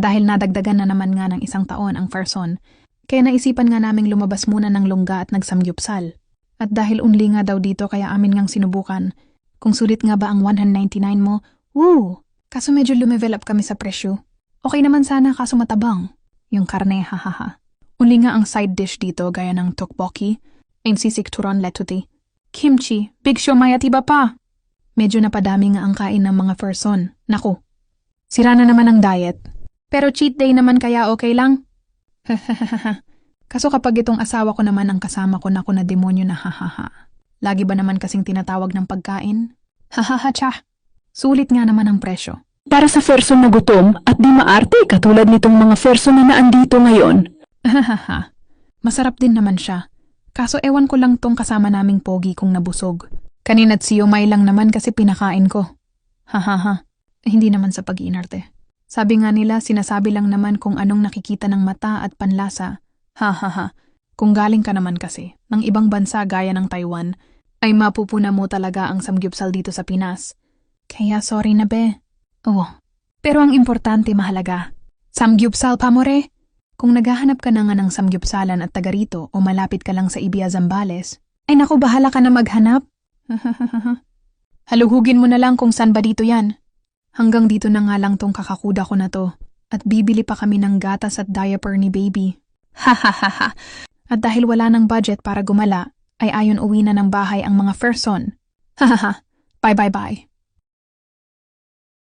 dahil nadagdagan na naman nga ng 1 taon ang Ferson, kaya naisipan nga naming lumabas muna ng lungga at nagsamgyupsal. At dahil unli nga daw dito kaya amin ngang sinubukan. Kung sulit nga ba ang 199 mo, woo! Kaso medyo lumevel up kami sa presyo. Okay naman sana kaso matabang. Yung karne, hahaha. Unli nga ang side dish dito gaya ng tteokbokki, sisig turon letuti, kimchi, big siomai at iba pa. Medyo napadami nga ang kain ng mga Ferson. Naku, sira na naman ang diet. Pero cheat day naman kaya okay lang? Kaso kapag itong asawa ko naman ang kasama ko, naku na demonyo na hahaha. Lagi ba naman kasing tinatawag ng pagkain? Hahaha tsa. Sulit nga naman ang presyo. Para sa Ferson na gutom at di maarte katulad nitong mga Ferson na naandito ngayon. Hahaha. Masarap din naman siya. Kaso ewan ko lang tong kasama naming pogi kung nabusog. Kanina't siomai lang naman kasi pinakain ko. Hahaha. Hindi naman sa pag-iinarte. Sabi nga nila, sinasabi lang naman kung anong nakikita ng mata at panlasa. Hahaha. Kung galing ka naman kasi ng ibang bansa gaya ng Taiwan, ay mapupuna mo talaga ang samgyupsal dito sa Pinas. Kaya sorry na be. Oo. Pero ang importante mahalaga. Samgyupsal pa more. Kung naghahanap ka na nga ng samgyupsalan at taga rito o malapit ka lang sa Ibia Zambales, ay naku bahala ka na maghanap. Haluhugin mo na lang kung saan ba dito yan. Hanggang dito na nga lang tong kakakuda ko na to at bibili pa kami ng gatas at diaper ni baby. Hahaha. At dahil wala ng budget para gumala, ay ayon uwi na ng bahay ang mga Ferson. Hahaha. Bye bye bye.